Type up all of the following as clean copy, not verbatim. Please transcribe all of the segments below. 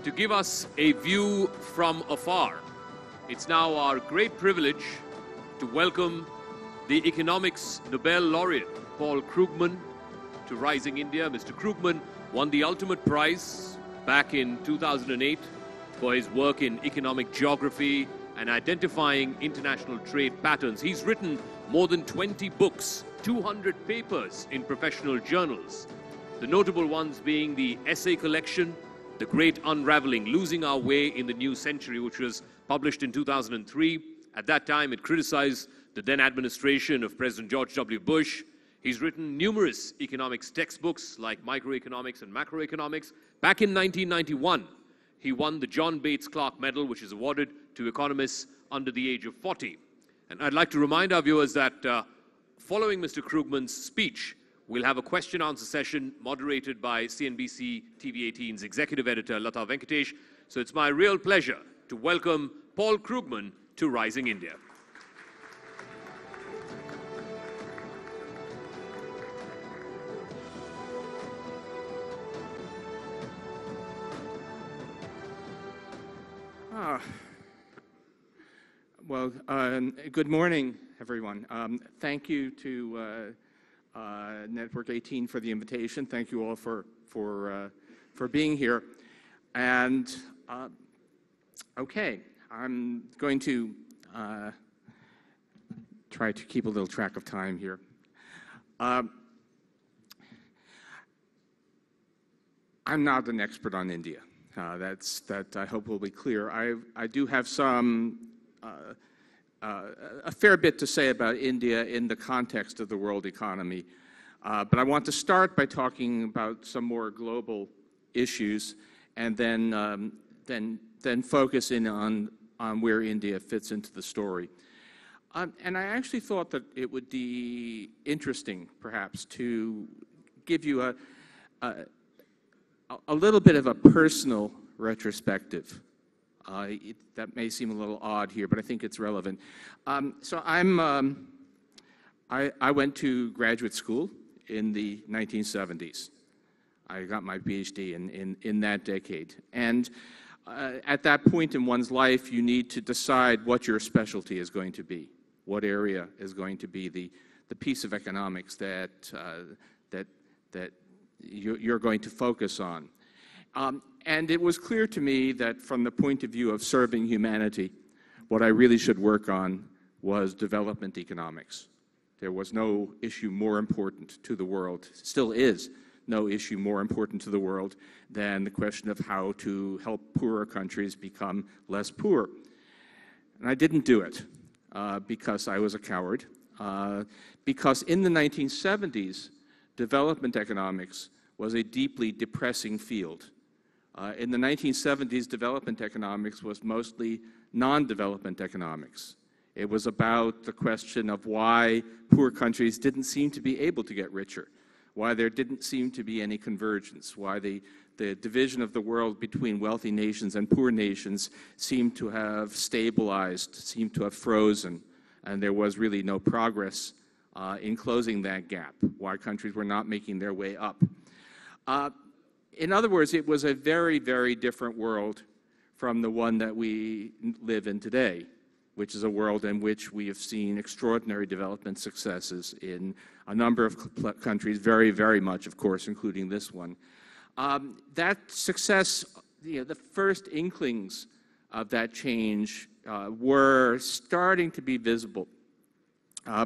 to give us a view from afar. It's now our great privilege to welcome the economics Nobel Laureate, Paul Krugmen, to Rising India. Mr. Krugman won the ultimate prize back in 2008 for his work in economic geography and identifying international trade patterns. He's written more than 20 books, 200 papers in professional journals. The notable ones being the essay collection, The Great Unraveling, Losing Our Way in the New Century, which was published in 2003. At that time, it criticized the then administration of President George W. Bush. He's written numerous economics textbooks like microeconomics and macroeconomics. Back in 1991, he won the John Bates Clark Medal, which is awarded to economists under the age of 40. And I'd like to remind our viewers that following Mr. Krugman's speech, we'll have a question-answer session moderated by CNBC TV 18's executive editor, Lata Venkatesh. So it's my real pleasure to welcome Paul Krugmen to Rising India. Well, good morning, everyone. Thank you to Network 18 for the invitation. Thank you all for being here. And okay, I'm going to try to keep a little track of time here. I'm not an expert on India. That I hope will be clear. I do have a fair bit to say about India in the context of the world economy, but I want to start by talking about some more global issues, and then focus in on where India fits into the story. And I actually thought that it would be interesting, perhaps, to give you a little bit of a personal retrospective. That may seem a little odd here, but I think it's relevant. So I went to graduate school in the 1970s. I got my PhD in that decade. And at that point in one's life, you need to decide what your specialty is going to be, what area is going to be the piece of economics that you're going to focus on. And it was clear to me that from the point of view of serving humanity, what I really should work on was development economics. There was no issue more important to the world, still is no issue more important to the world than the question of how to help poorer countries become less poor. And I didn't do it because I was a coward, because in the 1970s, development economics was a deeply depressing field. In the 1970s, development economics was mostly non-development economics. It was about the question of why poor countries didn't seem to be able to get richer, why there didn't seem to be any convergence, why the division of the world between wealthy nations and poor nations seemed to have stabilized, seemed to have frozen, and there was really no progress in closing that gap, why countries were not making their way up. In other words, it was a very, very different world from the one that we live in today, which is a world in which we have seen extraordinary development successes in a number of countries, very, very much, of course, including this one. That success, the first inklings of that change were starting to be visible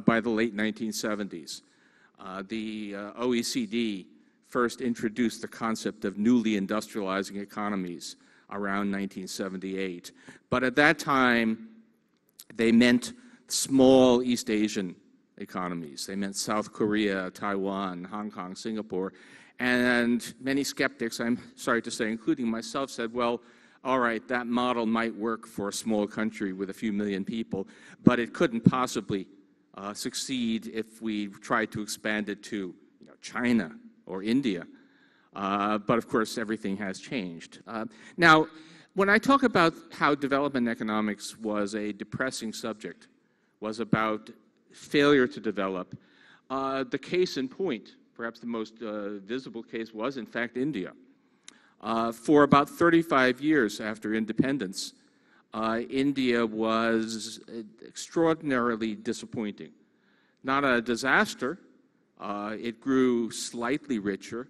by the late 1970s. The OECD first introduced the concept of newly industrializing economies around 1978. But at that time, they meant small East Asian economies. They meant South Korea, Taiwan, Hong Kong, Singapore. And many skeptics, I'm sorry to say, including myself, said, well, all right, that model might work for a small country with a few million people, but it couldn't possibly succeed if we tried to expand it to China or India. But of course, everything has changed. Now, when I talk about how development economics was a depressing subject, was about failure to develop, the case in point, perhaps the most visible case, was in fact India. For about 35 years after independence, India was extraordinarily disappointing. Not a disaster. It grew slightly richer.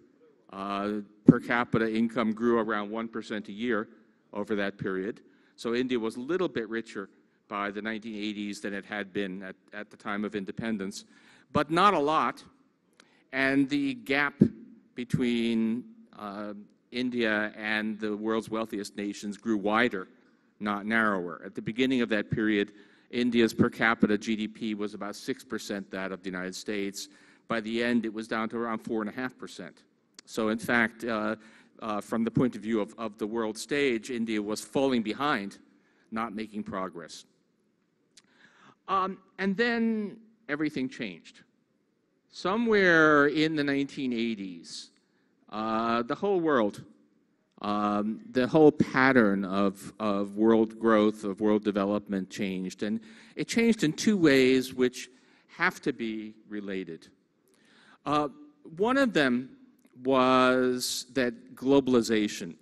Per capita income grew around 1% a year over that period. So India was a little bit richer by the 1980s than it had been at the time of independence, but not a lot. And the gap between India and the world's wealthiest nations grew wider, not narrower. At the beginning of that period, India's per capita GDP was about 6% that of the United States. By the end, it was down to around 4.5%. So in fact, from the point of view of the world stage, India was falling behind, not making progress. And then everything changed. Somewhere in the 1980s, the whole world, the whole pattern of world growth, of world development changed. And it changed in two ways which have to be related. One of them was that globalization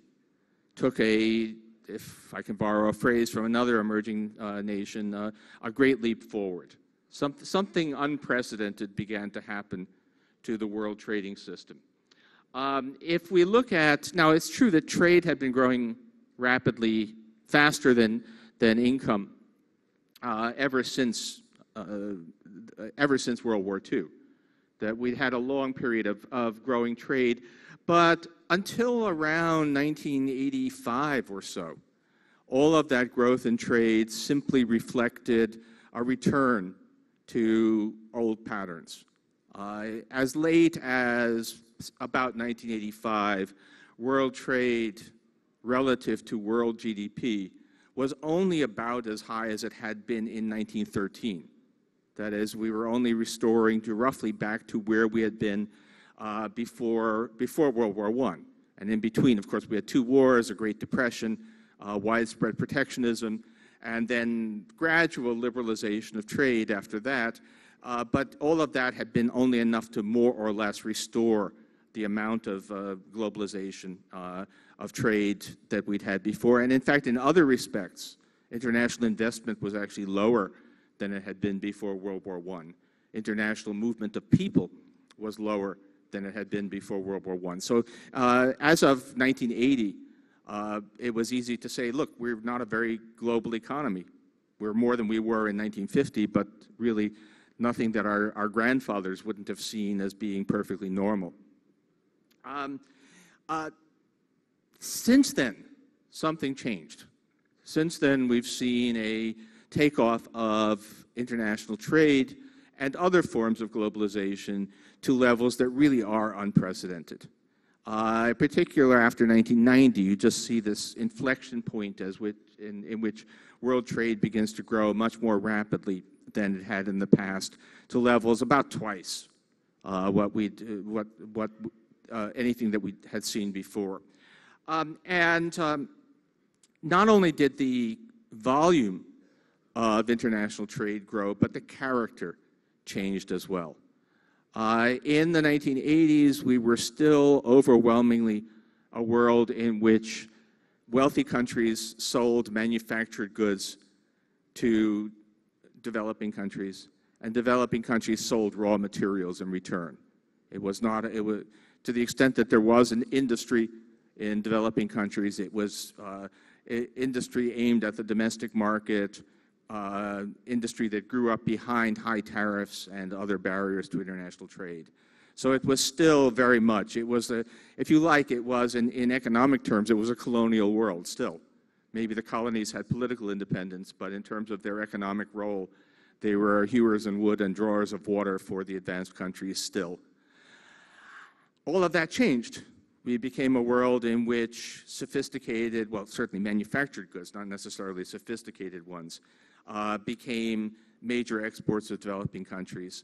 took if I can borrow a phrase from another emerging nation, a great leap forward. Something unprecedented began to happen to the world trading system. If we look at, now it's true that trade had been growing rapidly, faster than income, ever since World War II. That we'd had a long period of growing trade, but until around 1985 or so, all of that growth in trade simply reflected a return to old patterns. As late as about 1985, world trade relative to world GDP was only about as high as it had been in 1913. That is, we were only restoring to roughly back to where we had been before World War I. And in between, of course, we had two wars, a Great Depression, widespread protectionism, and then gradual liberalization of trade after that. But all of that had been only enough to more or less restore the amount of globalization of trade that we'd had before. And in fact, in other respects, international investment was actually lower than it had been before World War I. International movement of people was lower than it had been before World War I. So as of 1980, it was easy to say, look, we're not a very global economy. We're more than we were in 1950, but really nothing that our grandfathers wouldn't have seen as being perfectly normal. Since then, something changed. Since then, we've seen a takeoff of international trade and other forms of globalization to levels that really are unprecedented. In particular, after 1990, you just see this inflection point in which world trade begins to grow much more rapidly than it had in the past, to levels about twice anything that we had seen before. Not only did the volume of international trade grow, but the character changed as well. In the 1980s, we were still overwhelmingly a world in which wealthy countries sold manufactured goods to developing countries, and developing countries sold raw materials in return. It was to the extent that there was an industry in developing countries, it was industry aimed at the domestic market, industry that grew up behind high tariffs and other barriers to international trade. So it was still very much, it was, if you like, it was, in economic terms, it was a colonial world still. Maybe the colonies had political independence, but in terms of their economic role, they were hewers in wood and drawers of water for the advanced countries still. All of that changed. We became a world in which sophisticated, well, certainly manufactured goods, not necessarily sophisticated ones, became major exports of developing countries.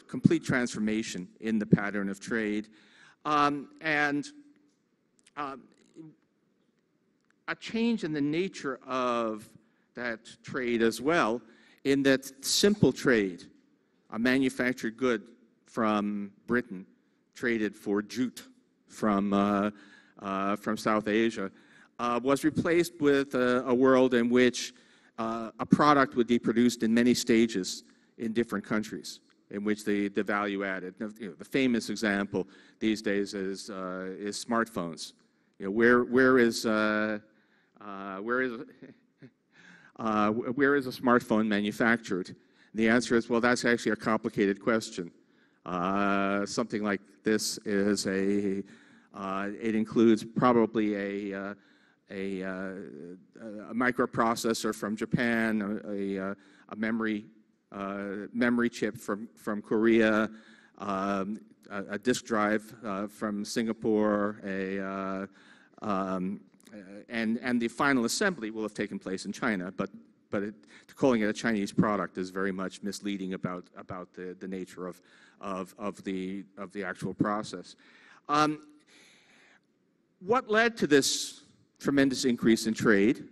Complete transformation in the pattern of trade. And a change in the nature of that trade as well, in that simple trade, a manufactured good from Britain traded for jute from from South Asia, was replaced with a world in which a product would be produced in many stages in different countries, in which the value added. You know, the famous example these days is smartphones. You know, where is a smartphone manufactured? The answer is, well, that's actually a complicated question. Something like this is it includes probably a microprocessor from Japan, a memory chip from Korea, a disk drive from Singapore, and the final assembly will have taken place in China, but calling it a Chinese product is very much misleading about the nature of the actual process. What led to this tremendous increase in trade?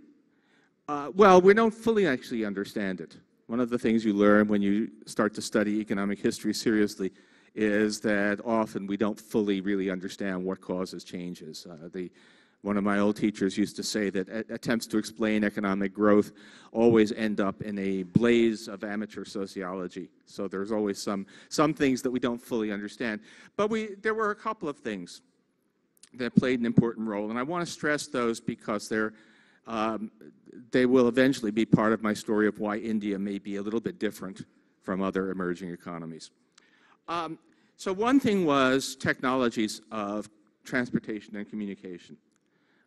Well, we don't fully actually understand it. One of the things you learn when you start to study economic history seriously is that often we don't fully really understand what causes changes. One of my old teachers used to say that attempts to explain economic growth always end up in a blaze of amateur sociology. So there's always some things that we don't fully understand. But there were a couple of things that played an important role, and I want to stress those because they will eventually be part of my story of why India may be a little bit different from other emerging economies. So one thing was technologies of transportation and communication.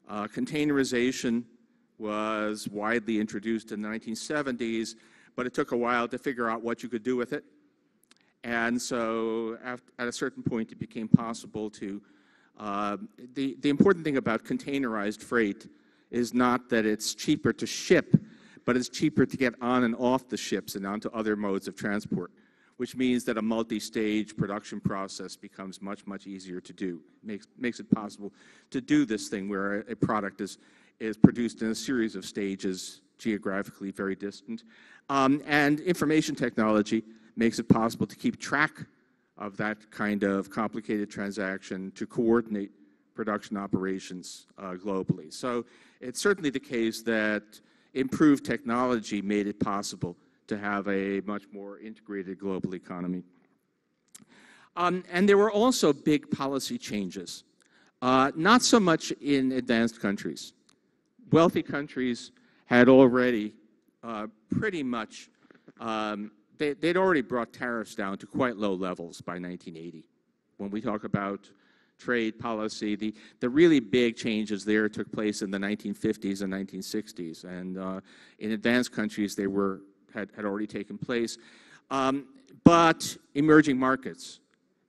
Containerization was widely introduced in the 1970s, but it took a while to figure out what you could do with it. And so at a certain point, it became possible to, the important thing about containerized freight is not that it's cheaper to ship, but it's cheaper to get on and off the ships and onto other modes of transport, which means that a multi-stage production process becomes much, much easier to do. Makes it possible to do this thing where a product is produced in a series of stages, geographically very distant. And information technology makes it possible to keep track of that kind of complicated transaction, to coordinate production operations globally. So it's certainly the case that improved technology made it possible to have a much more integrated global economy. And there were also big policy changes, not so much in advanced countries. Wealthy countries had already pretty much, they'd already brought tariffs down to quite low levels by 1980. When we talk about trade policy, the really big changes there took place in the 1950s and 1960s. And in advanced countries, they had already taken place. But emerging markets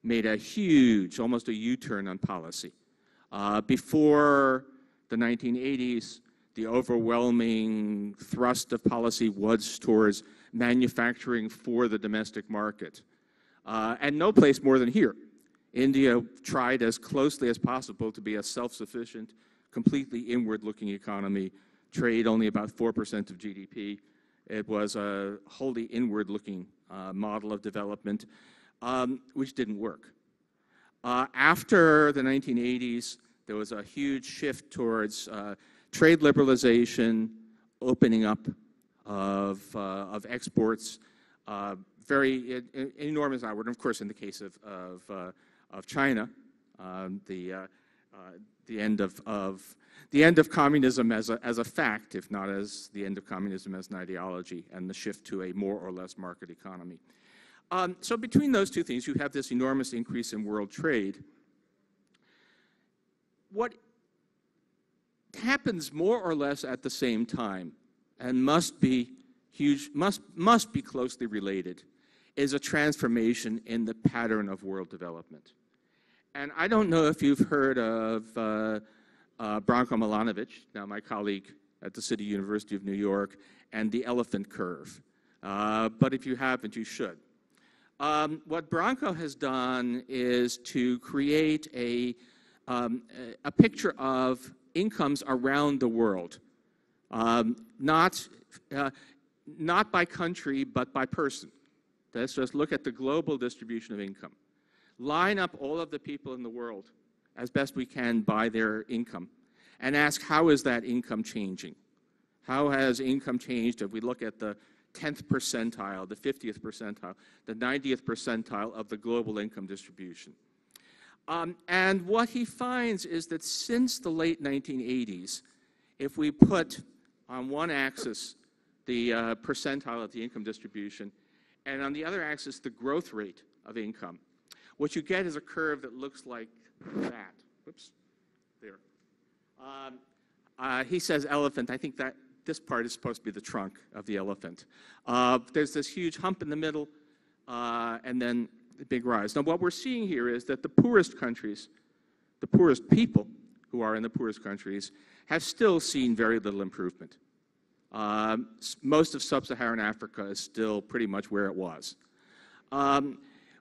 made a huge, almost a U-turn on policy. Before the 1980s, the overwhelming thrust of policy was towards manufacturing for the domestic market. And no place more than here. India tried as closely as possible to be a self-sufficient, completely inward-looking economy, trade only about 4% of GDP. It was a wholly inward-looking model of development, which didn't work. After the 1980s, there was a huge shift towards trade liberalization, opening up of exports, very enormous outward. And of course, in the case of China, the end of communism as a fact, if not as the end of communism as an ideology, and the shift to a more or less market economy. So between those two things, you have this enormous increase in world trade. What happens more or less at the same time, and must be closely related, is a transformation in the pattern of world development. And I don't know if you've heard of Branko Milanovic, now my colleague at the City University of New York, and the elephant curve. But if you haven't, you should. What Branko has done is to create a picture of incomes around the world, not by country, but by person. Let's just look at the global distribution of income. Line up all of the people in the world as best we can by their income and ask, how is that income changing? How has income changed if we look at the 10th percentile, the 50th percentile, the 90th percentile of the global income distribution? And what he finds is that since the late 1980s, if we put on one axis the percentile of the income distribution, and on the other axis the growth rate of income, what you get is a curve that looks like that. Whoops, there. He says elephant. I think that this part is supposed to be the trunk of the elephant. There's this huge hump in the middle, and then the big rise. Now, what we're seeing here is that the poorest countries, the poorest people who are in the poorest countries, have still seen very little improvement. Most of sub-Saharan Africa is still pretty much where it was.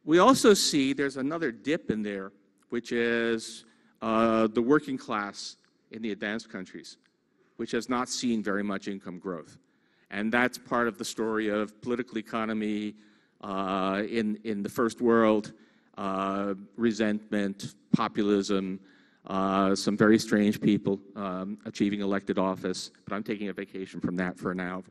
We also see there's another dip in there, which is the working class in the advanced countries, which has not seen very much income growth. And that's part of the story of political economy in the first world, resentment, populism, some very strange people achieving elected office, but I'm taking a vacation from that for now.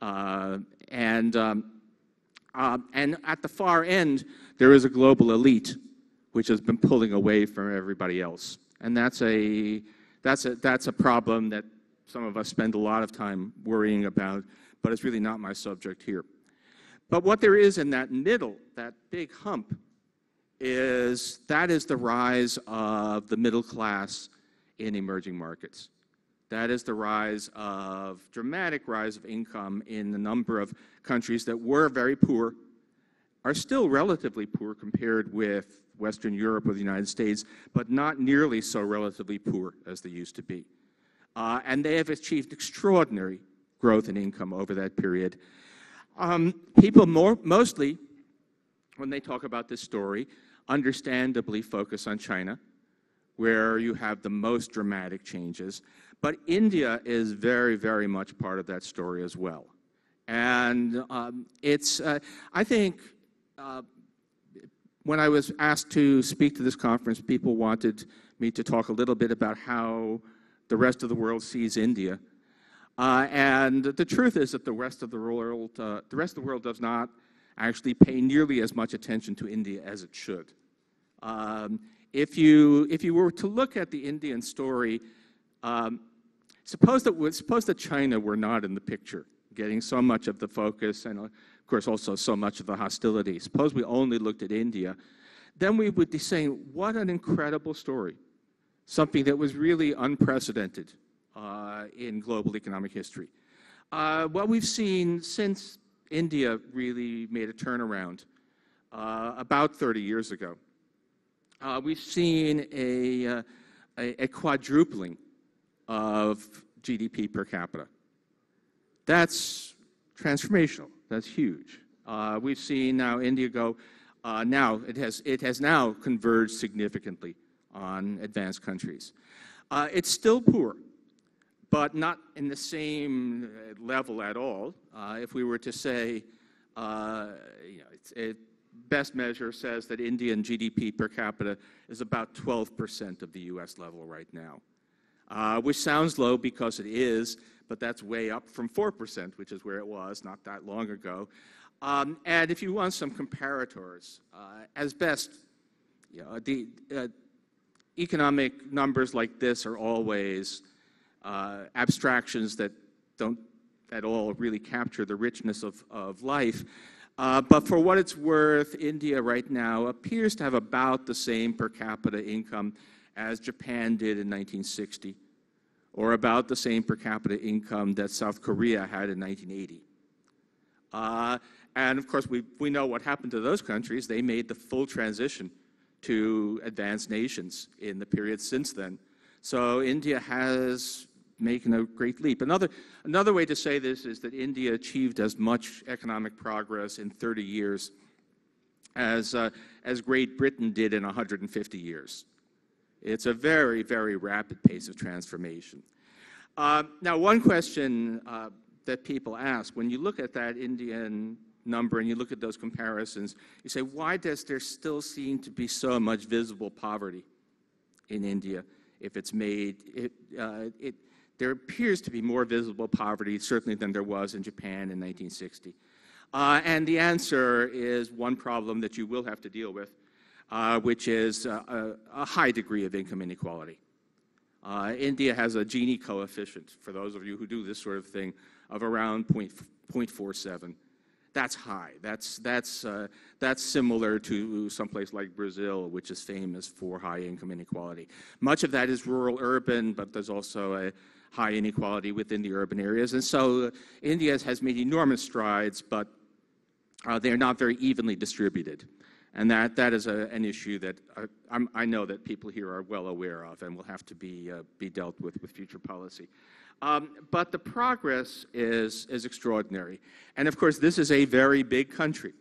And at the far end, there is a global elite which has been pulling away from everybody else. And that's a problem that some of us spend a lot of time worrying about, but it's really not my subject here. But what there is in that middle, that big hump, is the rise of the middle class in emerging markets. That is the dramatic rise of income in a number of countries that were very poor, are still relatively poor compared with Western Europe or the United States, but not nearly so relatively poor as they used to be. And they have achieved extraordinary growth in income over that period. People mostly, when they talk about this story, understandably focus on China, where you have the most dramatic changes. But India is very, very much part of that story as well. And I think, when I was asked to speak to this conference, people wanted me to talk a little bit about how the rest of the world sees India. And the truth is that the rest of the world does not actually pay nearly as much attention to India as it should. If you were to look at the Indian story, suppose that China were not in the picture, getting so much of the focus and, of course, also so much of the hostility. Suppose we only looked at India, then we would be saying, what an incredible story. Something that was really unprecedented in global economic history. What we've seen since India really made a turnaround about 30 years ago, we've seen a quadrupling of GDP per capita. That's transformational. That's huge. We've seen now India go, it has now converged significantly on advanced countries. It's still poor, but not in the same level at all. If we were to say, best measure says that Indian GDP per capita is about 12% of the US level right now, which sounds low because it is, but that's way up from 4%, which is where it was not that long ago. And if you want some comparators, as best, the economic numbers like this are always abstractions that don't at all really capture the richness of life. But for what it's worth, India right now appears to have about the same per capita income as Japan did in 1960, or about the same per capita income that South Korea had in 1980. And of course, we know what happened to those countries. They made the full transition to advanced nations in the period since then. So India has making a great leap. Another way to say this is that India achieved as much economic progress in 30 years as Great Britain did in 150 years. It's a very, very rapid pace of transformation. Now, one question that people ask, when you look at that Indian number and you look at those comparisons, you say, why does there still seem to be so much visible poverty in India if it's made. There appears to be more visible poverty, certainly, than there was in Japan in 1960. And the answer is one problem that you will have to deal with, which is a high degree of income inequality. India has a Gini coefficient, for those of you who do this sort of thing, of around 0.47. That's high. That's similar to someplace like Brazil, which is famous for high income inequality. Much of that is rural urban, but there's also a high inequality within the urban areas. And so India has made enormous strides, but they're not very evenly distributed. And that is an issue that I know that people here are well aware of and will have to be dealt with future policy. But the progress is extraordinary. And of course, this is a very big country,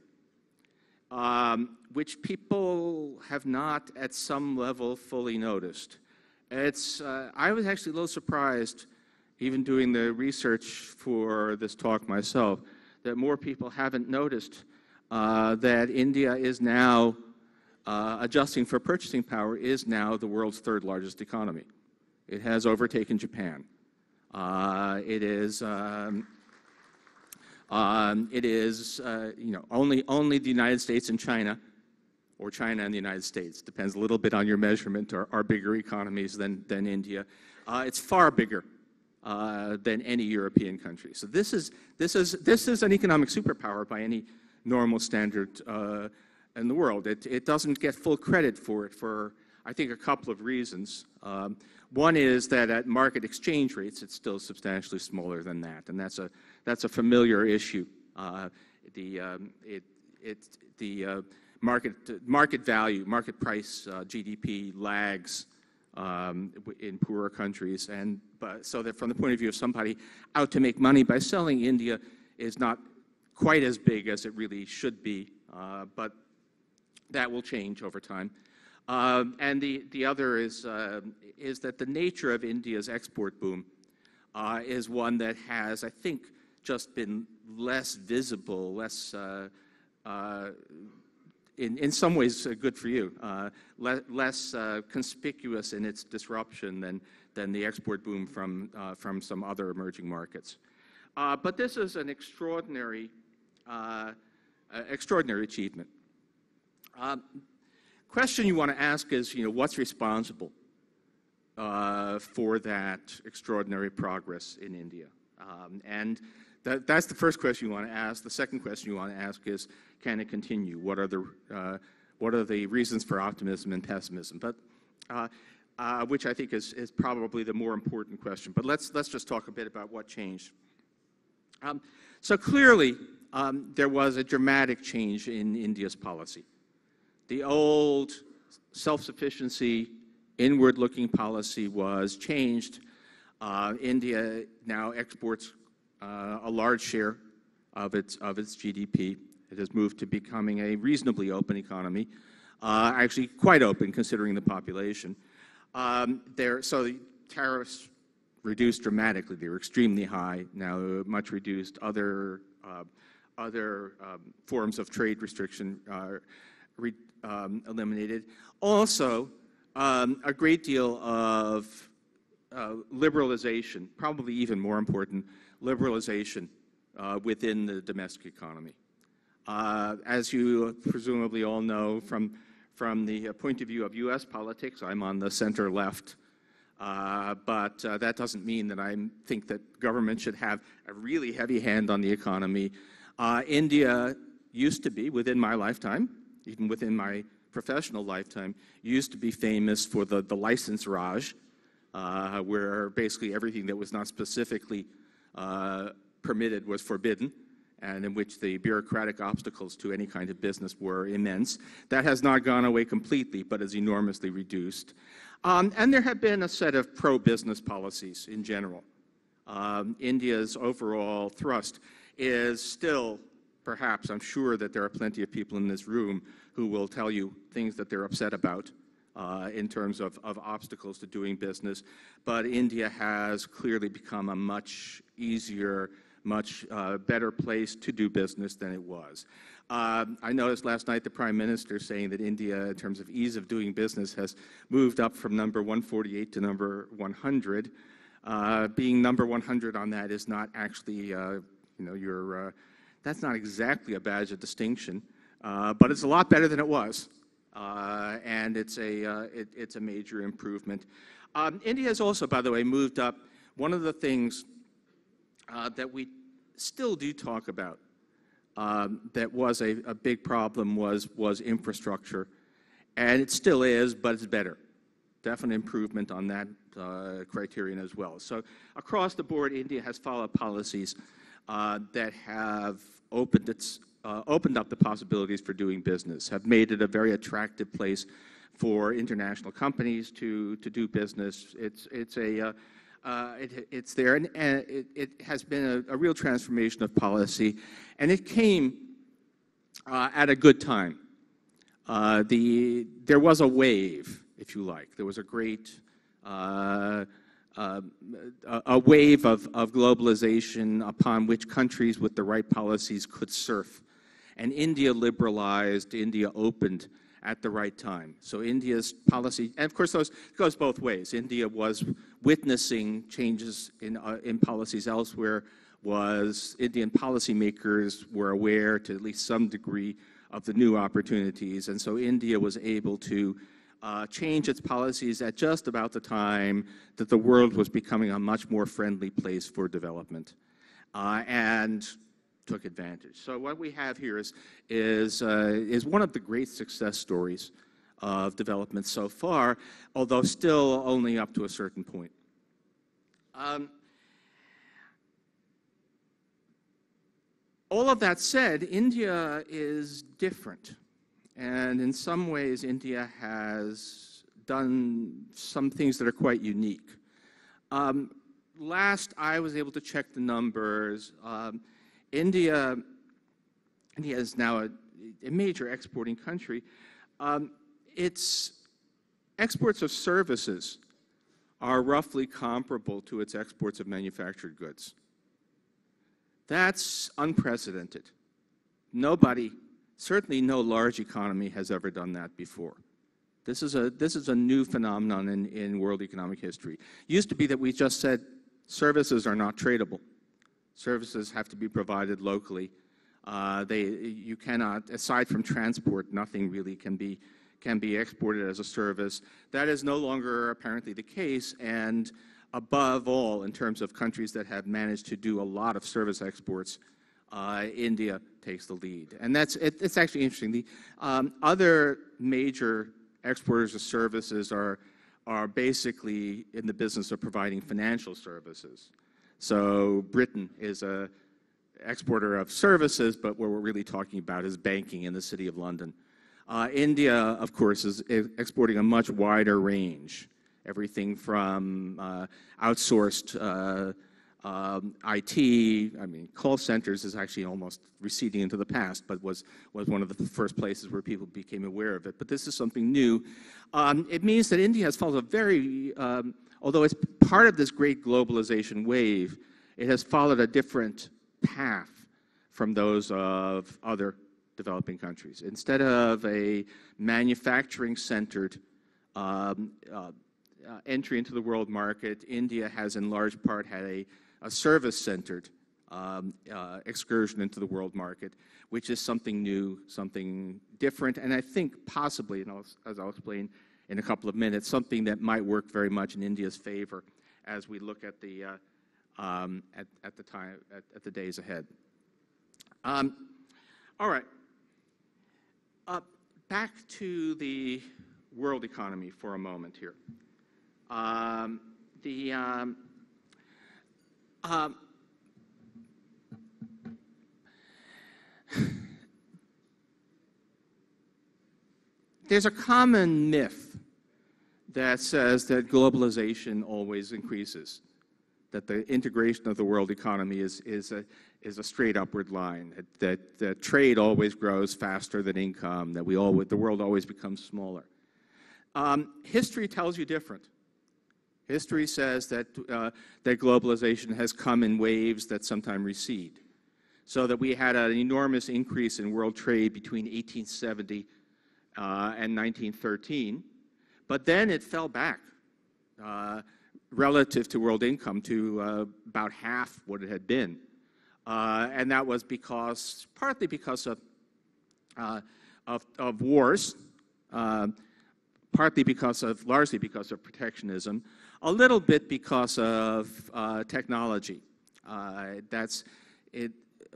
which people have not at some level fully noticed. I was actually a little surprised, even doing the research for this talk myself, that more people haven't noticed that India is now, adjusting for purchasing power, is now the world's third largest economy. It has overtaken Japan. It is only the United States and China, or China and the United States, depends a little bit on your measurement, are bigger economies than India. It's far bigger than any European country. So this is an economic superpower by any normal standard in the world. It doesn't get full credit for it for, I think, a couple of reasons. One is that at market exchange rates, it's still substantially smaller than that, and that's a familiar issue. The market value, market price, GDP lags in poorer countries, and so that from the point of view of somebody out to make money by selling, India is not quite as big as it really should be, but that will change over time. And the other is that the nature of India's export boom is one that has, I think, just been less visible, less, in some ways good for you, less conspicuous in its disruption than the export boom from some other emerging markets. But this is an extraordinary achievement. Question you want to ask is, what's responsible for that extraordinary progress in India? And that's the first question you want to ask. The second question you want to ask is, can it continue? What are the reasons for optimism and pessimism? But which I think is probably the more important question. But let's just talk a bit about what changed. So clearly, there was a dramatic change in India's policy. The old self-sufficiency, inward-looking policy was changed. India now exports a large share of its GDP. It has moved to becoming a reasonably open economy, actually quite open considering the population. So the tariffs reduced dramatically. They were extremely high, now much reduced. Other forms of trade restriction eliminated. Also, a great deal of liberalization, probably even more important, liberalization within the domestic economy. As you presumably all know, from the point of view of U.S. politics, I'm on the center left, but that doesn't mean that I think that government should have a really heavy hand on the economy. India used to be, within my lifetime, even within my professional lifetime, used to be famous for the license Raj, where basically everything that was not specifically permitted was forbidden, and in which the bureaucratic obstacles to any kind of business were immense. That has not gone away completely, but is enormously reduced. And there have been a set of pro-business policies in general. India's overall thrust is still, perhaps, I'm sure that there are plenty of people in this room who will tell you things that they're upset about in terms of obstacles to doing business. But India has clearly become a much easier, much better place to do business than it was. I noticed last night the Prime Minister saying that India, in terms of ease of doing business, has moved up from number 148 to number 100. Being number 100 on that is not actually, that's not exactly a badge of distinction, but it's a lot better than it was, and it's a major improvement. India has also, by the way, moved up. One of the things that we still do talk about that was a big problem was infrastructure, and it still is, but it's better. Definite improvement on that criterion as well. So across the board, India has followed policies that have opened up the possibilities for doing business, have made it a very attractive place for international companies to do business. It's there, and it has been a real transformation of policy, and it came at a good time. There was a wave, if you like. There was a great a wave of globalization upon which countries with the right policies could surf. And India liberalized, India opened at the right time. So India's policy, and of course those goes both ways. India was witnessing changes in policies elsewhere, Indian policymakers were aware to at least some degree of the new opportunities, and so India was able to change its policies at just about the time that the world was becoming a much more friendly place for development, and took advantage. So what we have here is one of the great success stories of development so far, although still only up to a certain point. All of that said, India is different. And in some ways, India has done some things that are quite unique. Last I was able to check the numbers, India is now a major exporting country. Its exports of services are roughly comparable to its exports of manufactured goods. That's unprecedented. Nobody, certainly no large economy, has ever done that before. This is a new phenomenon in world economic history. It used to be that we just said services are not tradable. Services have to be provided locally. You cannot, aside from transport, nothing really can be exported as a service. That is no longer apparently the case, and above all, in terms of countries that have managed to do a lot of service exports, India takes the lead. And it's actually interesting. The other major exporters of services are basically in the business of providing financial services. So Britain is an exporter of services, but what we're really talking about is banking in the City of London. India, of course, is exporting a much wider range, everything from outsourced IT, I mean, call centers is actually almost receding into the past, but was one of the first places where people became aware of it. But this is something new. It means that India has followed a very, although it's part of this great globalization wave, it has followed a different path from those of other developing countries. Instead of a manufacturing-centered entry into the world market, India has in large part had a service-centered excursion into the world market, which is something new, something different, and I think possibly, as I'll explain in a couple of minutes, something that might work very much in India's favor as we look at the at the days ahead. All right. Back to the world economy for a moment here. There's a common myth that says that globalization always increases, that the integration of the world economy is a straight upward line, that trade always grows faster than income, that the world always becomes smaller. History tells you different. History says that, that globalization has come in waves that sometimes recede. So that we had an enormous increase in world trade between 1870 and 1913, but then it fell back relative to world income to about half what it had been. And that was partly because of wars, largely because of protectionism, a little bit because of technology.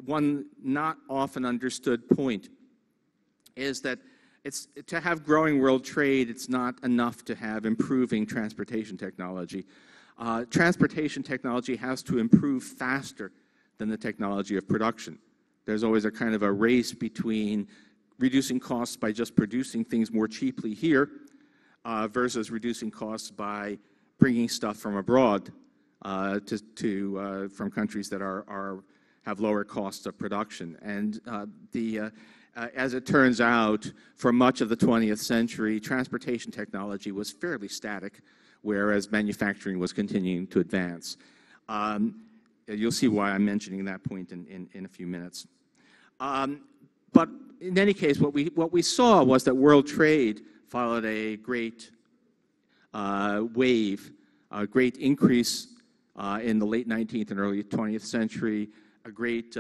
One not often understood point is that to have growing world trade, it's not enough to have improving transportation technology. Transportation technology has to improve faster than the technology of production. There's always a kind of a race between reducing costs by just producing things more cheaply here versus reducing costs by bringing stuff from abroad from countries that have lower costs of production. And as it turns out, for much of the 20th century, transportation technology was fairly static, whereas manufacturing was continuing to advance. You'll see why I'm mentioning that point in a few minutes. But in any case, what we saw was that world trade followed a great wave, a great increase in the late 19th and early 20th century, a great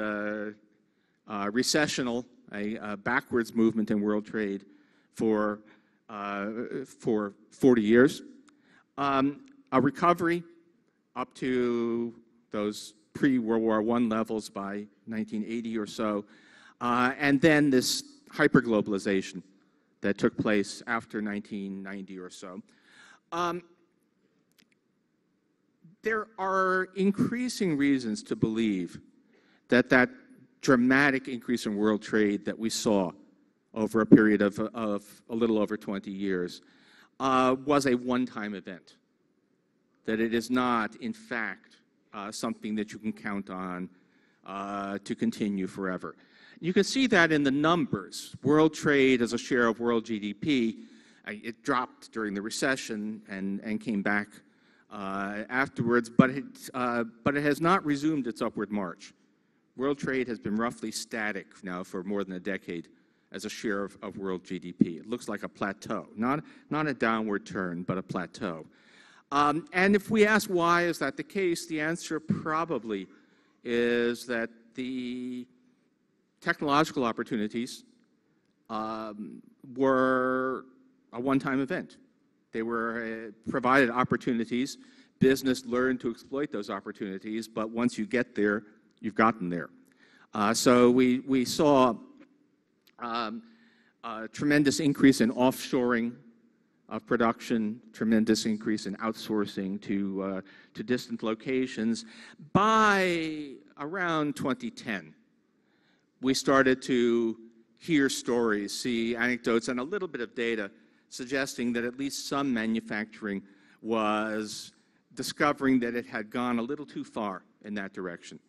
recessional, a backwards movement in world trade for 40 years, a recovery up to those pre-World War I levels by 1980 or so, and then this hyperglobalization that took place after 1990 or so. There are increasing reasons to believe that dramatic increase in world trade that we saw over a period of a little over 20 years was a one-time event, that it is not, in fact, something that you can count on to continue forever. You can see that in the numbers. World trade as a share of world GDP, it dropped during the recession and came back afterwards, but it has not resumed its upward march. World trade has been roughly static now for more than a decade as a share of world GDP. It looks like a plateau, not a downward turn, but a plateau. And if we ask why is that the case, the answer probably is that the technological opportunities were a one-time event. They were provided opportunities. Business learned to exploit those opportunities, but once you get there, you've gotten there. So we saw a tremendous increase in offshoring of production, tremendous increase in outsourcing to distant locations. By around 2010, we started to hear stories, see anecdotes, and a little bit of data suggesting that at least some manufacturing was discovering that it had gone a little too far in that direction.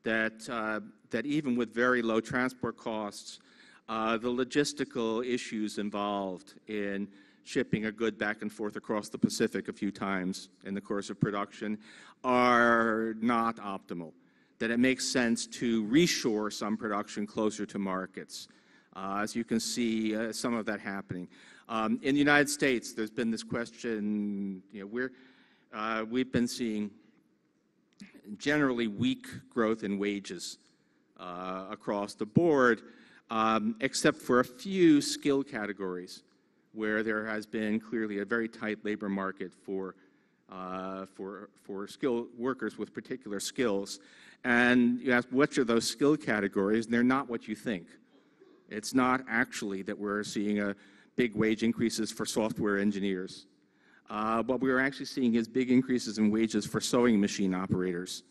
That even with very low transport costs, the logistical issues involved in shipping a good back and forth across the Pacific a few times in the course of production are not optimal. That it makes sense to reshore some production closer to markets. As you can see, some of that happening. In the United States, there's been this question, we've been seeing generally weak growth in wages across the board, except for a few skill categories where there has been clearly a very tight labor market for skilled workers with particular skills. And you ask, which are those skill categories? They're not what you think. It's not actually that we're seeing big wage increases for software engineers. What we're actually seeing is big increases in wages for sewing machine operators.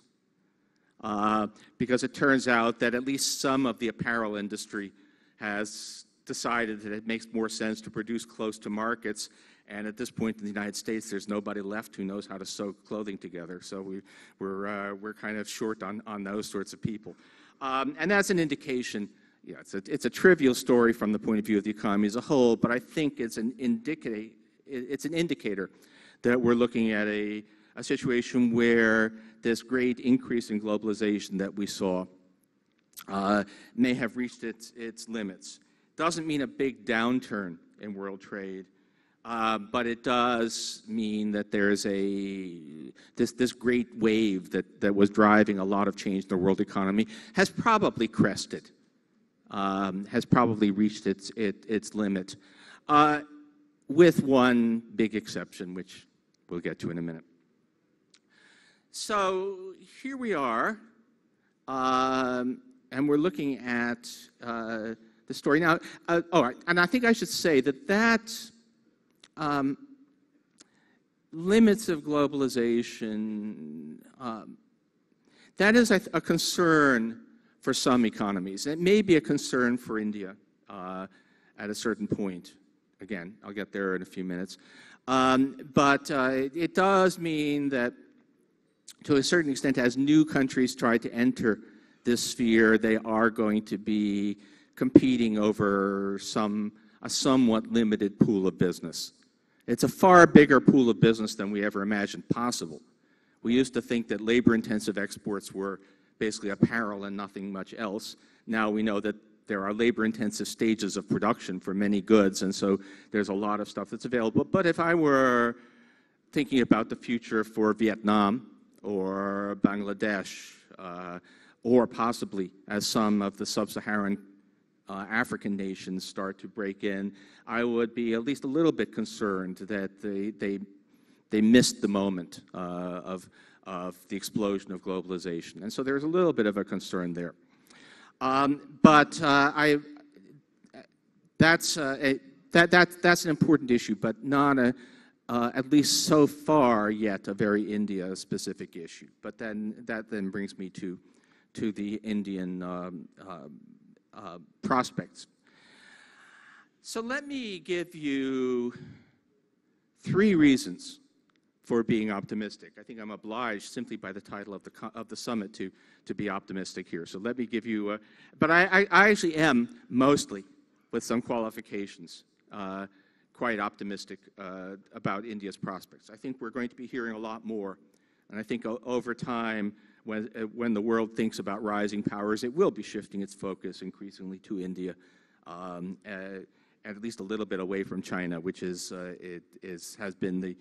Because it turns out that at least some of the apparel industry has decided that it makes more sense to produce close to markets. And at this point in the United States, there's nobody left who knows how to sew clothing together. So we're kind of short on those sorts of people. And that's an indication. Yeah, it's a trivial story from the point of view of the economy as a whole, but I think it's an indicator that we're looking at a situation where this great increase in globalization that we saw may have reached its limits. Doesn't mean a big downturn in world trade, but it does mean that there's this great wave that was driving a lot of change in the world economy has probably crested, has probably reached its limit, with one big exception, which we'll get to in a minute. So here we are, and we're looking at the story now. And I think I should say that limits of globalization, that is a concern for some economies. It may be a concern for India at a certain point. Again, I'll get there in a few minutes. But it does mean that, to a certain extent, as new countries try to enter this sphere, they are going to be competing over a somewhat limited pool of business. It's a far bigger pool of business than we ever imagined possible. We used to think that labor-intensive exports were basically apparel and nothing much else. Now we know that there are labor-intensive stages of production for many goods, and so there's a lot of stuff that's available. But if I were thinking about the future for Vietnam or Bangladesh, or possibly as some of the sub-Saharan African nations start to break in, I would be at least a little bit concerned that they missed the moment of the explosion of globalization. And so there's a little bit of a concern there. But that's an important issue, but not at least so far yet, a very India-specific issue. But then that brings me to the Indian prospects. So let me give you 3 reasons for being optimistic. I think I'm obliged simply by the title of the summit to be optimistic here. So let me give you, but I actually am mostly, with some qualifications, quite optimistic about India's prospects. I think we're going to be hearing a lot more, and I think over time, when the world thinks about rising powers, it will be shifting its focus increasingly to India, at least a little bit away from China, which has been the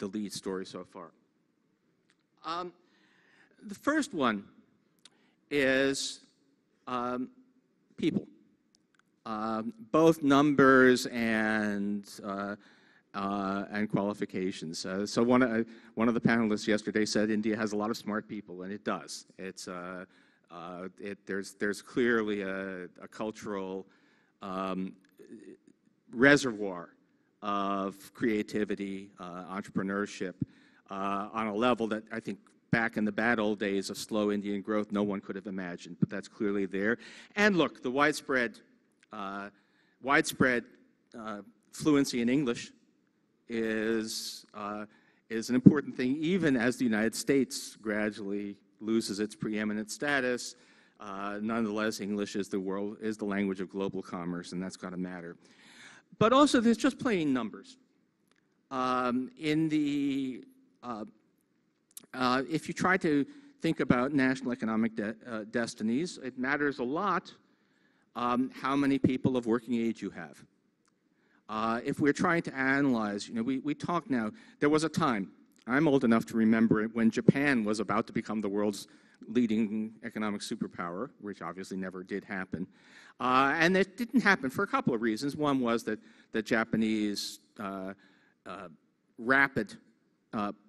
lead story so far. The first one is people, both numbers and qualifications. So one of the panelists yesterday said India has a lot of smart people, and it does. There's clearly a cultural reservoir of creativity, entrepreneurship, on a level that I think back in the bad old days of slow Indian growth, no one could have imagined, but that's clearly there. And look, the widespread fluency in English is an important thing, even as the United States gradually loses its preeminent status. Nonetheless, English is the language of global commerce, and that's got to matter. But also, there's just plain numbers. If you try to think about national economic destinies, it matters a lot how many people of working age you have. If we're trying to analyze, we talk now, there was a time, I'm old enough to remember it, when Japan was about to become the world's leading economic superpower, which obviously never did happen. And it didn't happen for a couple of reasons. One was that the Japanese rapid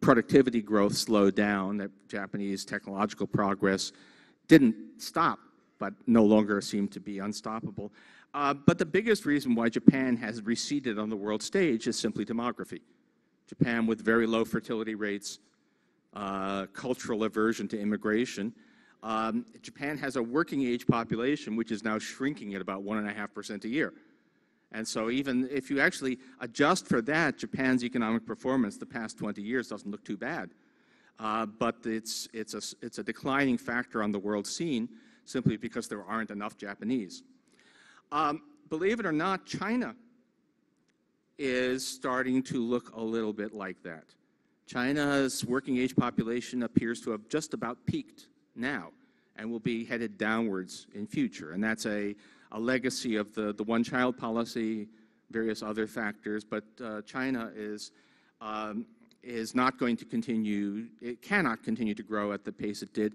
productivity growth slowed down, that Japanese technological progress didn't stop, but no longer seemed to be unstoppable. But the biggest reason why Japan has receded on the world stage is simply demography. Japan, with very low fertility rates, cultural aversion to immigration. Japan has a working age population which is now shrinking at about 1.5% a year. And so even if you actually adjust for that, Japan's economic performance the past 20 years doesn't look too bad. But it's a declining factor on the world scene simply because there aren't enough Japanese. Believe it or not, China is starting to look a little bit like that. China's working age population appears to have just about peaked now and will be headed downwards in future. And that's a legacy of the one-child policy, various other factors, but China is not going to continue, it cannot continue to grow at the pace it did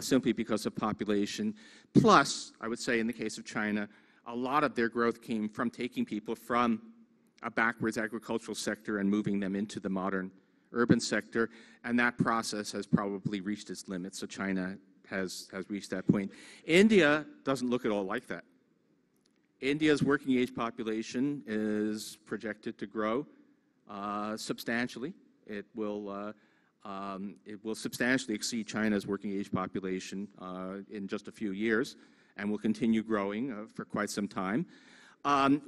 simply because of population. Plus, I would say in the case of China, a lot of their growth came from taking people from a backwards agricultural sector and moving them into the modern urban sector, and that process has probably reached its limits, so China has reached that point. India doesn't look at all like that. India's working age population is projected to grow substantially. It will substantially exceed China's working age population in just a few years, and will continue growing for quite some time,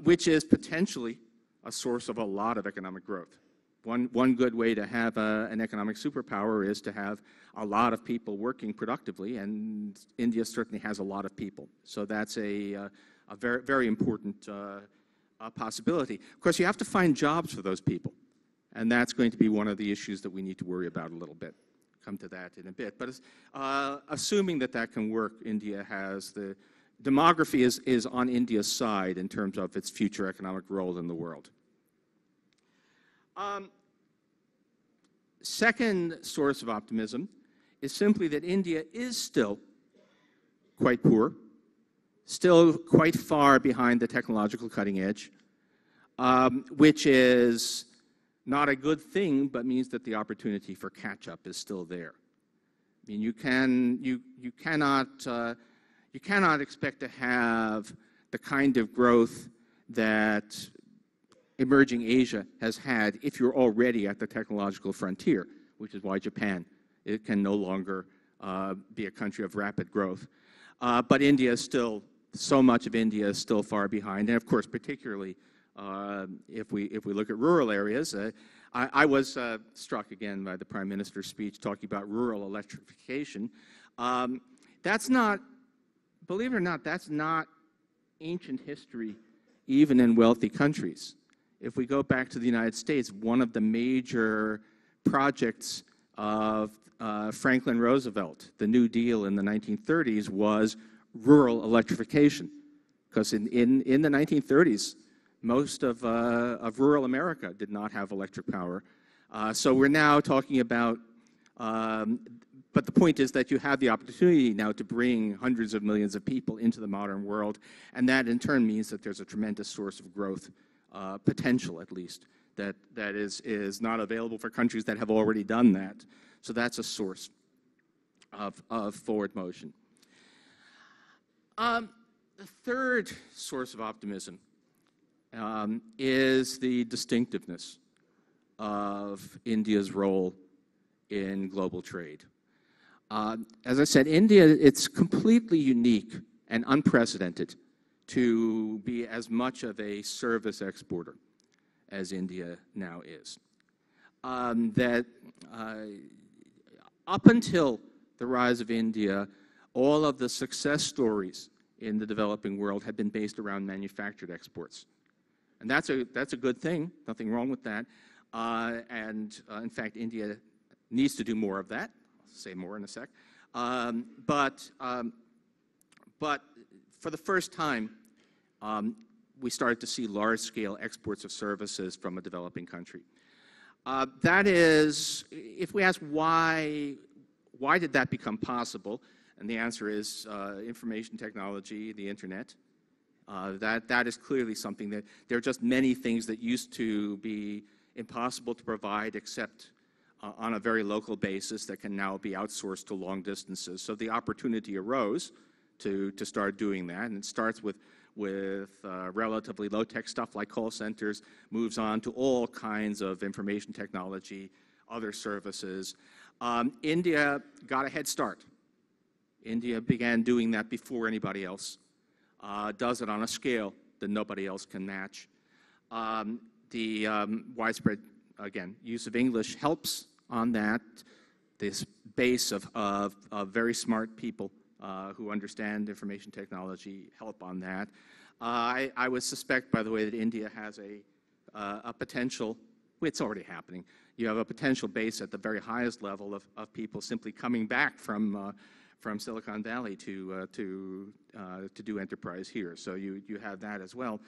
which is potentially a source of a lot of economic growth. One good way to have an economic superpower is to have a lot of people working productively, and India certainly has a lot of people. So that's a very, very important possibility. Of course, you have to find jobs for those people, and that's going to be one of the issues that we need to worry about a little bit. Come to that in a bit. But assuming that that can work, India has the demography is on India's side in terms of its future economic role in the world. Second source of optimism is simply that India is still quite poor, still quite far behind the technological cutting edge, which is not a good thing, but means that the opportunity for catch-up is still there. I mean, you cannot expect to have the kind of growth that emerging Asia has had if you're already at the technological frontier, which is why Japan, it can no longer be a country of rapid growth. But India is still, so much of India is still far behind, and of course, particularly if we look at rural areas. I was struck again by the Prime Minister's speech talking about rural electrification. That's not, believe it or not, that's not ancient history even in wealthy countries. If we go back to the United States, one of the major projects of Franklin Roosevelt, the New Deal in the 1930s, was rural electrification. Because in the 1930s, most of rural America did not have electric power. So we're now talking about, but the point is that you have the opportunity now to bring hundreds of millions of people into the modern world, and that in turn means that there's a tremendous source of growth, potential at least, that is not available for countries that have already done that. So that's a source of forward motion. The third source of optimism is the distinctiveness of India's role in global trade. As I said, India, it's completely unique and unprecedented to be as much of a service exporter as India now is. That up until the rise of India, all of the success stories in the developing world have been based around manufactured exports. And that's a good thing, nothing wrong with that. In fact, India needs to do more of that. I'll say more in a sec. But for the first time, we started to see large-scale exports of services from a developing country. That is, if we ask why did that become possible, and the answer is information technology, the internet. That is clearly something that there are just many things that used to be impossible to provide except on a very local basis that can now be outsourced to long distances. So the opportunity arose to start doing that, and it starts with relatively low-tech stuff like call centers, moves on to all kinds of information technology, other services. India got a head start. India began doing that before anybody else. Does it on a scale that nobody else can match. The widespread, again, use of English helps on that. This base of very smart people who understand information technology help on that. I would suspect, by the way, that India has a potential, it's already happening. You have a potential base at the very highest level of people simply coming back from Silicon Valley to do enterprise here. So you have that as well.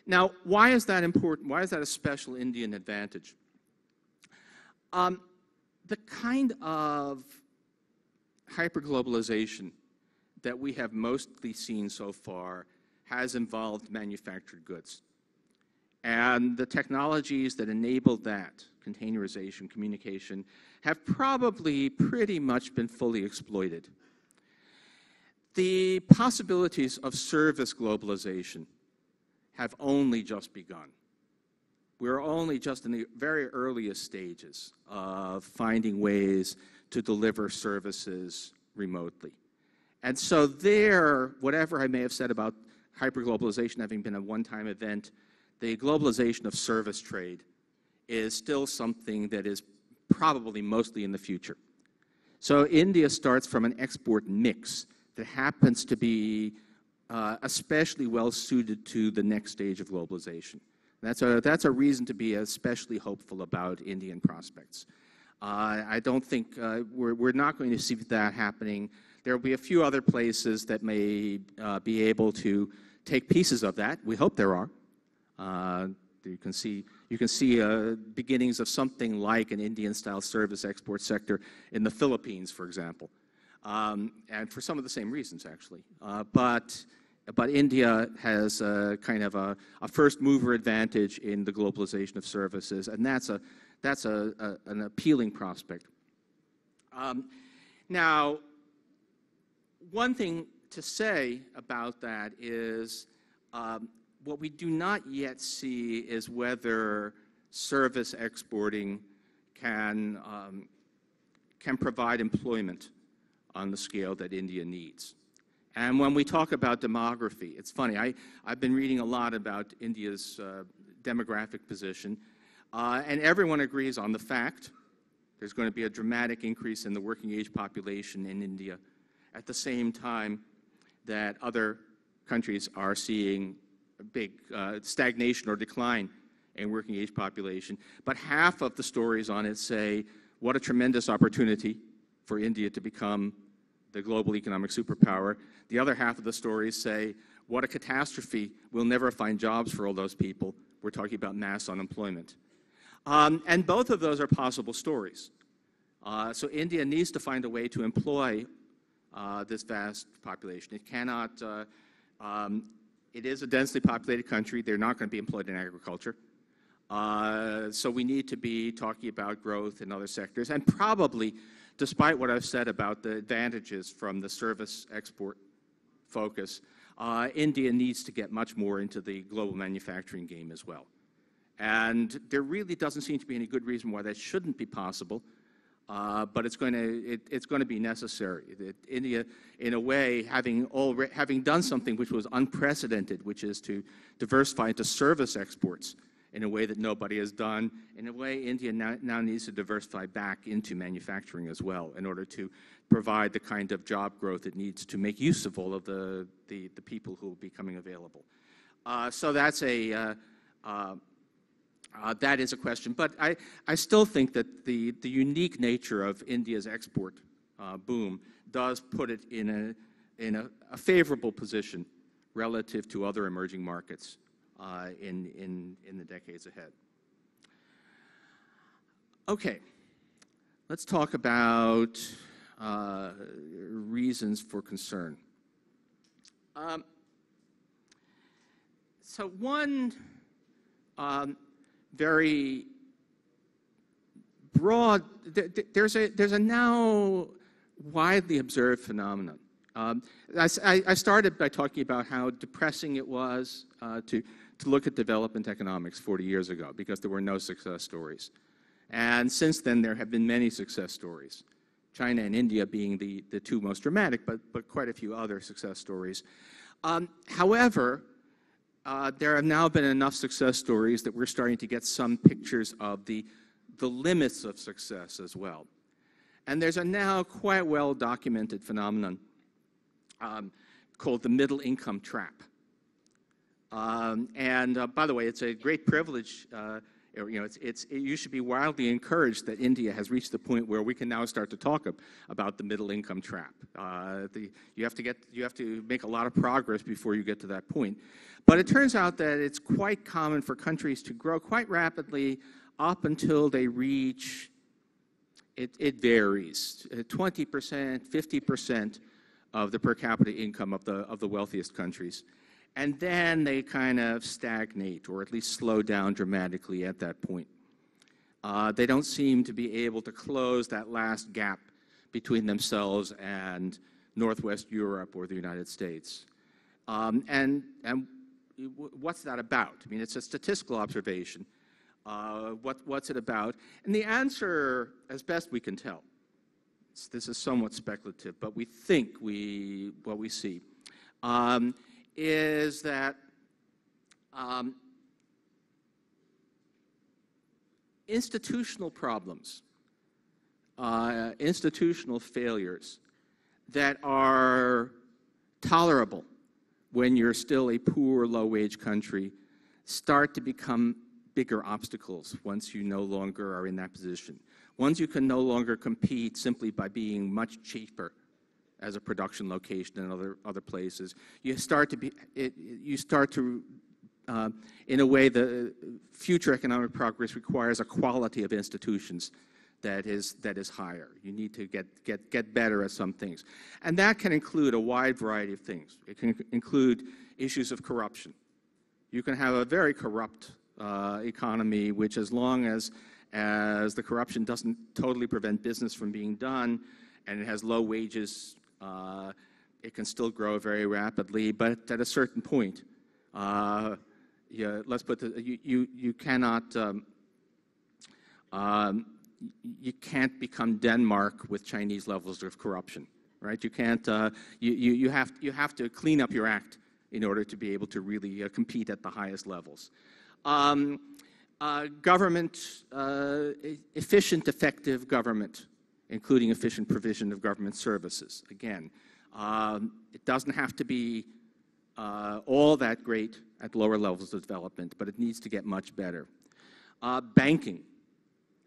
Now, why is that important? Why is that a special Indian advantage? The kind of hyperglobalization that we have mostly seen so far has involved manufactured goods. And the technologies that enable that, containerization, communication, have probably pretty much been fully exploited. The possibilities of service globalization have only just begun. We're only just in the very earliest stages of finding ways to deliver services remotely. And so there, whatever I may have said about hyperglobalization having been a one-time event, the globalization of service trade is still something that is probably mostly in the future. So India starts from an export mix that happens to be especially well suited to the next stage of globalization. That's a reason to be especially hopeful about Indian prospects. I don't think we're not going to see that happening. There will be a few other places that may be able to take pieces of that. We hope there are. You can see beginnings of something like an Indian-style service export sector in the Philippines, for example, and for some of the same reasons, actually. But India has kind of a first-mover advantage in the globalization of services, and that's an appealing prospect. Now, one thing to say about that is what we do not yet see is whether service exporting can provide employment on the scale that India needs. And when we talk about demography, it's funny, I've been reading a lot about India's demographic position, and everyone agrees on the fact there's going to be a dramatic increase in the working age population in India at the same time that other countries are seeing a big stagnation or decline in working age population. But half of the stories on it say, what a tremendous opportunity for India to become the global economic superpower. The other half of the stories say, what a catastrophe, we'll never find jobs for all those people. We're talking about mass unemployment. And both of those are possible stories. So India needs to find a way to employ this vast population. It cannot, it is a densely populated country. They're not going to be employed in agriculture. So we need to be talking about growth in other sectors. And probably, despite what I've said about the advantages from the service export focus, India needs to get much more into the global manufacturing game as well. And there really doesn't seem to be any good reason why that shouldn't be possible, but it's going to be necessary. India, in a way, having done something which was unprecedented, which is to diversify into service exports in a way that nobody has done, in a way India now needs to diversify back into manufacturing as well in order to provide the kind of job growth it needs to make use of all of the people who will be coming available. So that's that is a question, but I still think that the unique nature of India's export boom does put it in a favorable position relative to other emerging markets in the decades ahead. Okay, let's talk about reasons for concern. So one very broad, there's a now widely observed phenomenon. I started by talking about how depressing it was to look at development economics 40 years ago because there were no success stories. And since then, there have been many success stories, China and India being the two most dramatic, but quite a few other success stories. However, there have now been enough success stories that we're starting to get some pictures of the limits of success as well. And there's a now quite well-documented phenomenon called the middle income trap. By the way, it's a great privilege. You should be wildly encouraged that India has reached the point where we can now start to talk about the middle income trap. You have to make a lot of progress before you get to that point. But it turns out that it's quite common for countries to grow quite rapidly up until they reach, it varies, 20%, 50% of the per capita income of the wealthiest countries. And then they kind of stagnate, or at least slow down dramatically at that point. They don't seem to be able to close that last gap between themselves and Northwest Europe or the United States. And what's that about? I mean, it's a statistical observation. What's it about? And the answer, as best we can tell, this is somewhat speculative, but we think what we see, is that institutional problems, institutional failures that are tolerable when you're still a poor, low-wage country start to become bigger obstacles once you no longer are in that position. Once you can no longer compete simply by being much cheaper as a production location in other places, you start to in a way, the future economic progress requires a quality of institutions that is higher. You need to get better at some things, and that can include a wide variety of things. It can include issues of corruption. You can have a very corrupt economy, which, as long as the corruption doesn't totally prevent business from being done, and it has low wages, it can still grow very rapidly. But at a certain point, let's put you can't become Denmark with Chinese levels of corruption, right? You can't. You have to clean up your act in order to be able to really compete at the highest levels. Government, efficient, effective government, including efficient provision of government services. Again, it doesn't have to be all that great at lower levels of development, but it needs to get much better. Banking.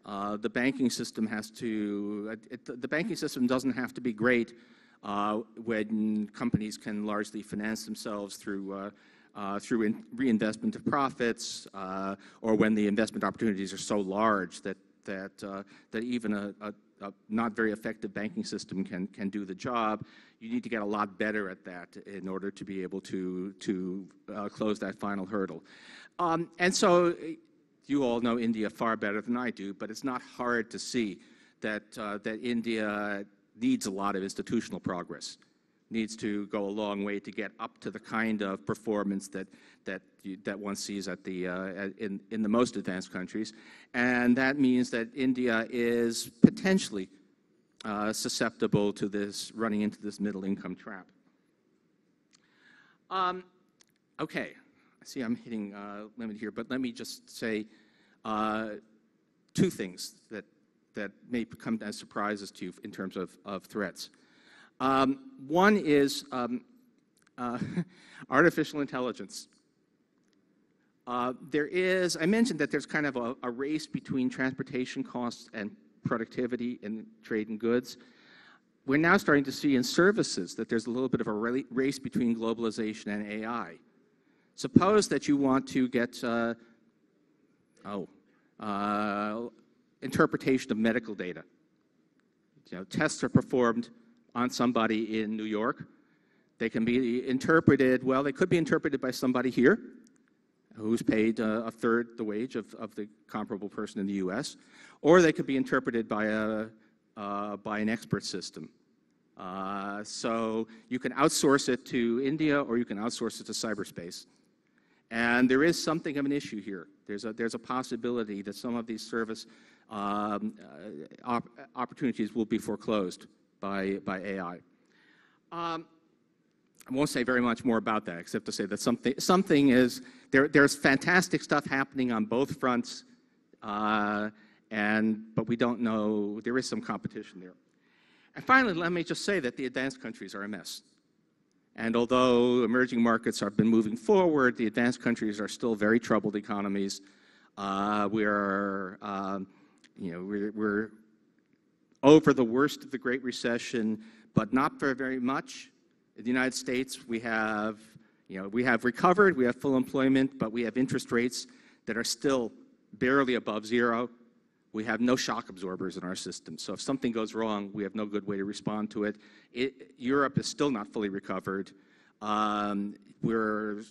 The banking system the banking system doesn't have to be great when companies can largely finance themselves through reinvestment of profits, or when the investment opportunities are so large that even a not very effective banking system can do the job. You need to get a lot better at that in order to be able to close that final hurdle. And so you all know India far better than I do, but it's not hard to see that India needs a lot of institutional progress, needs to go a long way to get up to the kind of performance that one sees in the most advanced countries, and that means that India is potentially susceptible to running into this middle income trap. Okay, I see I'm hitting limit here, but let me just say two things that may come as surprises to you in terms of threats. One is artificial intelligence. I mentioned that there's kind of a race between transportation costs and productivity in trade and goods. We're now starting to see in services that there's a little bit of a race between globalization and AI. Suppose that you want to get interpretation of medical data. Tests are performed on somebody in New York. They can be interpreted, well, they could be interpreted by somebody here who's paid a third the wage of the comparable person in the US, or they could be interpreted by an expert system. So you can outsource it to India, or you can outsource it to cyberspace. And there is something of an issue here. There's a possibility that some of these service opportunities will be foreclosed by AI. I won't say very much more about that, except to say that something is there's fantastic stuff happening on both fronts, but we don't know. There is some competition there. And finally, let me just say that the advanced countries are a mess. And although emerging markets have been moving forward, the advanced countries are still very troubled economies. We're over the worst of the Great Recession, but not for very much. In the United States, we have recovered, we have full employment, but we have interest rates that are still barely above zero. We have no shock absorbers in our system. So if something goes wrong, we have no good way to respond to it. Europe is still not fully recovered. We're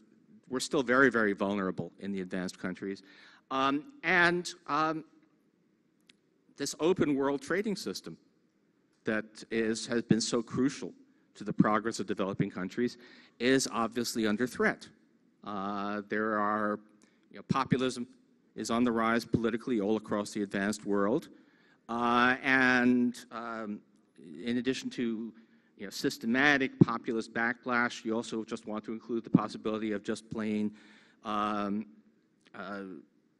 still very, very vulnerable in the advanced countries. This open world trading system that has been so crucial to the progress of developing countries is obviously under threat. Populism is on the rise politically all across the advanced world. In addition to systematic populist backlash, you also just want to include the possibility of just plain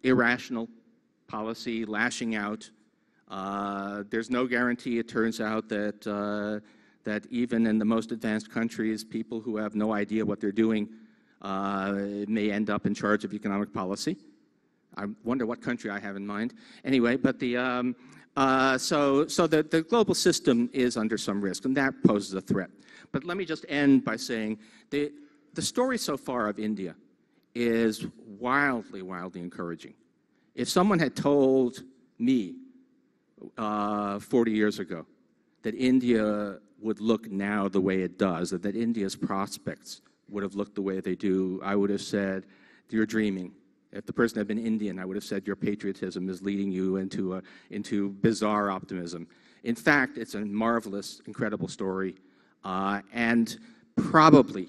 irrational policy, lashing out. There's no guarantee, it turns out, that even in the most advanced countries, people who have no idea what they're doing may end up in charge of economic policy. I wonder what country I have in mind. Anyway, but the global system is under some risk, and that poses a threat. But let me just end by saying the story so far of India is wildly, wildly encouraging. If someone had told me 40 years ago that India would look now the way it does, that India's prospects would have looked the way they do, I would have said, you're dreaming. If the person had been Indian, I would have said your patriotism is leading you into bizarre optimism. In fact, it's a marvelous, incredible story, and probably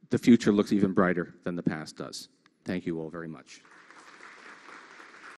the future looks even brighter than the past does. Thank you all very much.